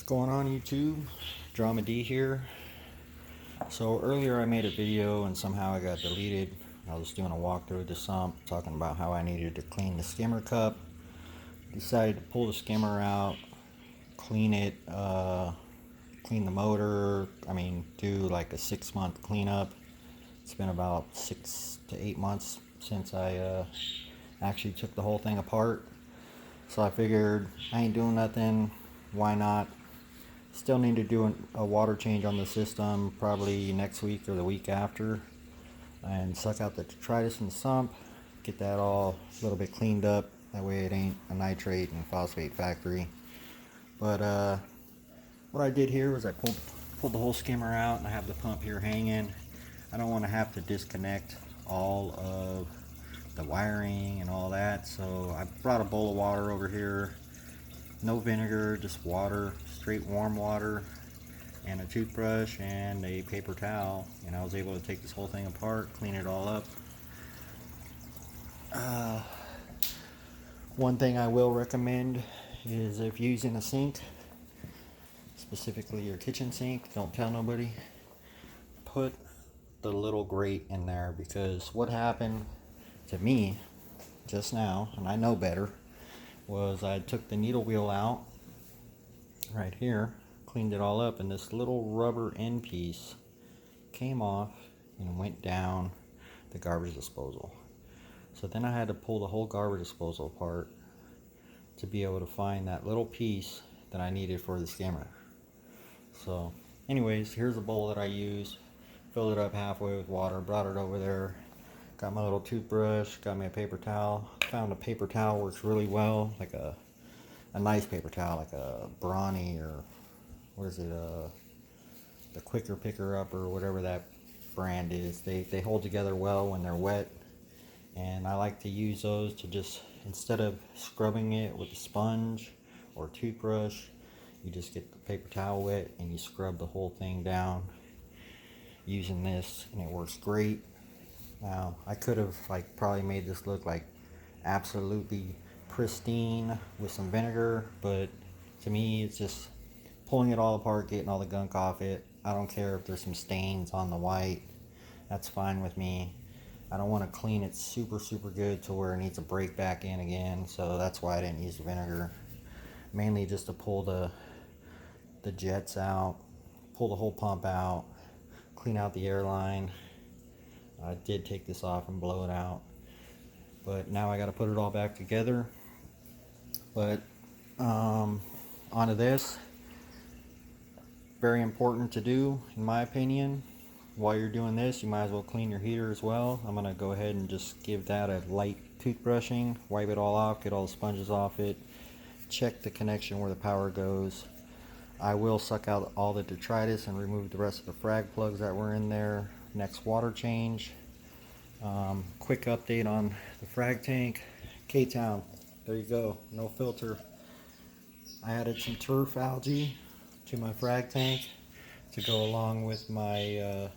What's going on, YouTube? Drama D here. So earlier I made a video and somehow it got deleted. I was doing a walkthrough of the sump talking about how I needed to clean the skimmer cup. Decided to pull the skimmer out, clean it, clean the motor. Do like a 6-month cleanup. It's been about 6 to 8 months since I actually took the whole thing apart. So I figured I ain't doing nothing. Why not? Still need to do a water change on the system probably next week or the week after, and suck out the detritus in the sump, get that all a little bit cleaned up. That way it ain't a nitrate and phosphate factory. But what I did here was I pulled the whole skimmer out, and I have the pump here hanging. I don't want to have to disconnect all of the wiring and all that, so I brought a bowl of water over here. No vinegar, just water, straight warm water, and a toothbrush and a paper towel, and I was able to take this whole thing apart, clean it all up. One thing I will recommend is, if you're using a sink, specifically your kitchen sink, don't tell nobody, put the little grate in there, because what happened to me just now, and I know better, was I took the needle wheel out right here, cleaned it all up, and this little rubber end piece came off and went down the garbage disposal. So then I had to pull the whole garbage disposal apart to be able to find that little piece that I needed for the skimmer. So anyways, here's a bowl that I used, filled it up halfway with water, brought it over there, got my little toothbrush, got me a paper towel. Found a paper towel works really well, like a nice paper towel, like a Brawny, or what is it, the Quicker Picker Up, or whatever that brand is. They hold together well when they're wet, and I like to use those to just, instead of scrubbing it with a sponge or toothbrush, you just get the paper towel wet and you scrub the whole thing down using this, and it works great. Now, I could have probably made this look like absolutely pristine with some vinegar, but to me it's just pulling it all apart, getting all the gunk off it. I don't care if there's some stains on the white, that's fine with me. I don't want to clean it super good to where it needs to break back in again, so that's why I didn't use the vinegar. Mainly just to pull the jets out, pull the whole pump out, clean out the airline. I did take this off and blow it out, but now I got to put it all back together. But onto this, very important to do in my opinion. While you're doing this, you might as well clean your heater as well. I'm gonna go ahead and just give that a light toothbrushing, wipe it all off, get all the sponges off it, check the connection where the power goes. I will suck out all the detritus and remove the rest of the frag plugs that were in there. Next water change. Quick update on the frag tank. K-Town, there you go, no filter. I added some turf algae to my frag tank to go along with my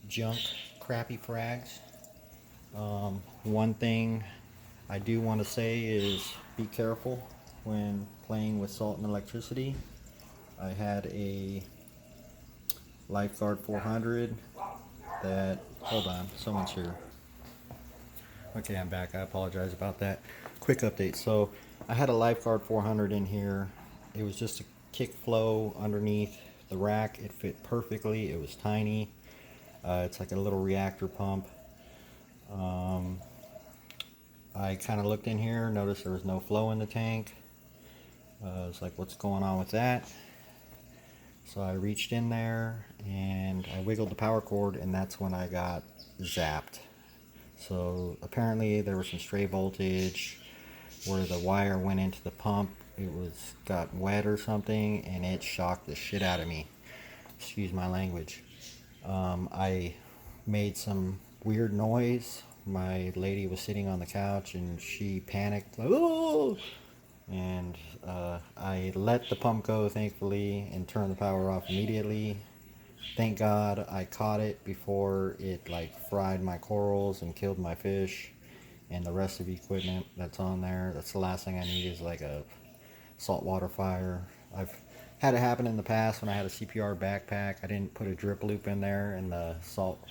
junk crappy frags. One thing I do want to say is be careful when playing with salt and electricity. I had a Lifeguard 400 that, hold on, someone's here. Okay, I'm back. I apologize about that. Quick update. So I had a Lifeguard 400 in here. It was just a kick flow underneath the rack. It fit perfectly. It was tiny. It's like a little reactor pump. I kind of looked in here, noticed there was no flow in the tank. I was like, what's going on with that? So I reached in there and I wiggled the power cord, and that's when I got zapped. So apparently there was some stray voltage where the wire went into the pump. It got wet or something, and it shocked the shit out of me. Excuse my language. I made some weird noise. My lady was sitting on the couch and she panicked, like, oh! And I let the pump go, thankfully, and turned the power off immediately. Thank God I caught it before it fried my corals and killed my fish and the rest of the equipment that's on there. That's the last thing I need, is like a saltwater fire. I've Had it happen in the past when I had a CPR backpack. I didn't put a drip loop in there, and the salt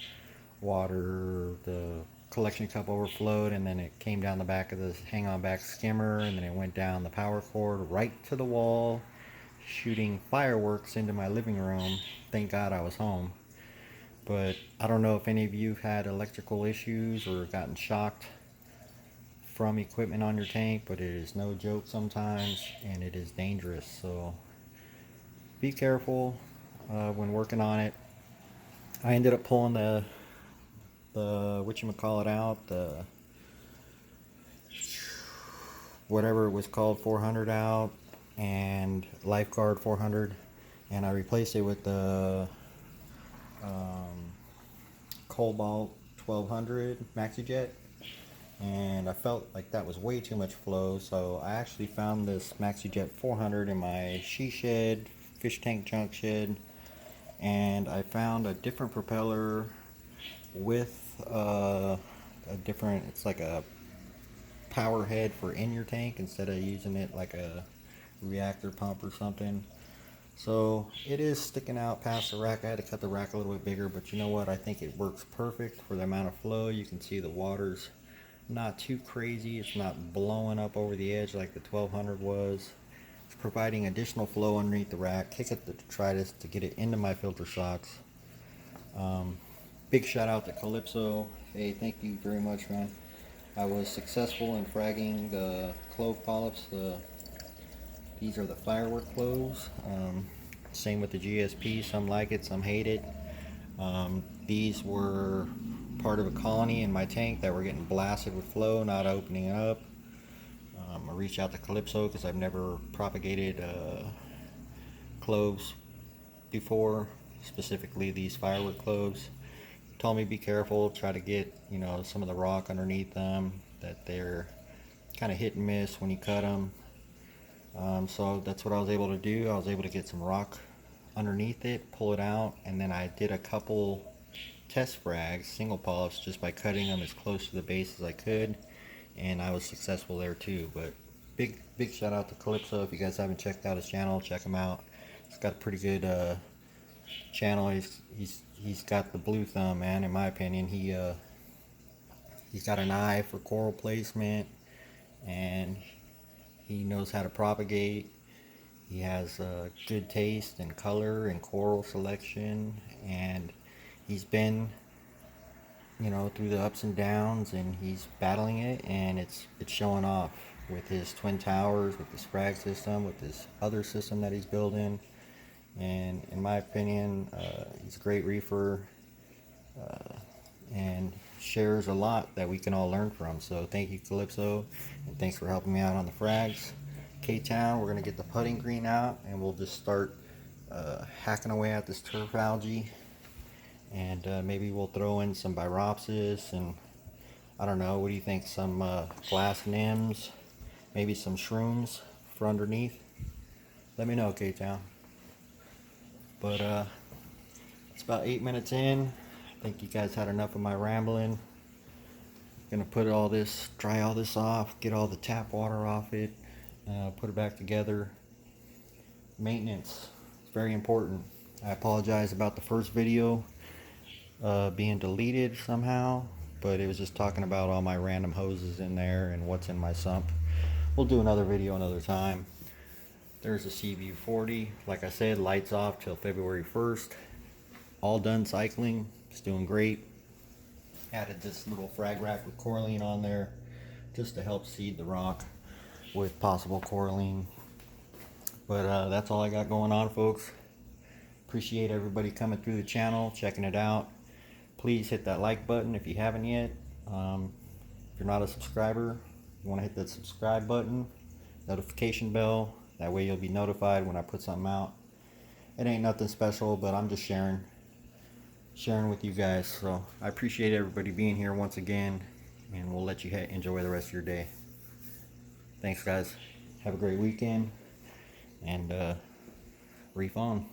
water, the collection cup overflowed, and then it came down the back of the hang-on back skimmer, and then it went down the power cord right to the wall, shooting fireworks into my living room. Thank God I was home. But I don't know if any of you have had electrical issues or gotten shocked from equipment on your tank, but it is no joke sometimes, and it is dangerous. So be careful when working on it. I ended up pulling the whatchamacallit out, the whatever it was called, 400 out, and lifeguard 400, and I replaced it with the Cobalt 1200 MaxiJet, and I felt like that was way too much flow, so I actually found this MaxiJet 400 in my she shed, fish tank junk shed, and I found a different propeller with a different, it's like a power head for in your tank instead of using it like a reactor pump or something. So it is sticking out past the rack. I had to cut the rack a little bit bigger, but you know what? I think it works perfect for the amount of flow. You can see the water's not too crazy. It's not blowing up over the edge like the 1200 was. It's providing additional flow underneath the rack. Kick at the detritus to get it into my filter socks. Big shout out to Calypso. Hey, thank you very much, man. I was successful in fragging the clove polyps. These are the firework cloves. Same with the GSP. Some like it, some hate it. These were part of a colony in my tank that were getting blasted with flow, not opening up. I reached out to Calypso because I've never propagated cloves before, specifically these firework cloves. Told me be careful, try to get, you know, some of the rock underneath them, that they're kind of hit and miss when you cut them. So that's what I was able to do. I was able to get some rock underneath it, pull it out, and then I did a couple test frags, single polyps, just by cutting them as close to the base as I could, and I was successful there too. But big shout out to Calypso. If you guys haven't checked out his channel, check him out. He's got a pretty good channel. He's got the blue thumb, man. In my opinion, he's got an eye for coral placement, and he knows how to propagate. He has good taste and color and coral selection, and he's been, you know, through the ups and downs, and he's battling it, and it's showing off with his twin towers, with his frag system, with this other system that he's building. And in my opinion, he's a great reefer, and shares a lot that we can all learn from. So thank you, Calypso, and thanks for helping me out on the frags. K-Town, we're going to get the putting green out, and we'll just start hacking away at this turf algae, and maybe we'll throw in some biropsis, and I don't know, what do you think, some glass nyms, maybe some shrooms for underneath? Let me know, K-Town. But it's about 8 minutes in. I think you guys had enough of my rambling. Gonna put all this, dry all this off, get all the tap water off it, put it back together. Maintenance, it's very important. I apologize about the first video being deleted somehow, but it was just talking about all my random hoses in there and what's in my sump. We'll do another video another time. There's a CV40. Like I said, lights off till February 1st. All done cycling. It's doing great. Added this little frag rack with coralline on there just to help seed the rock with possible coralline. But that's all I got going on, folks. Appreciate everybody coming through the channel, checking it out. Please hit that like button if you haven't yet. If you're not a subscriber, you want to hit that subscribe button, notification bell. That way you'll be notified when I put something out. It ain't nothing special, but I'm just sharing with you guys. So I appreciate everybody being here once again, and we'll let you enjoy the rest of your day. Thanks, guys. Have a great weekend, and reef on.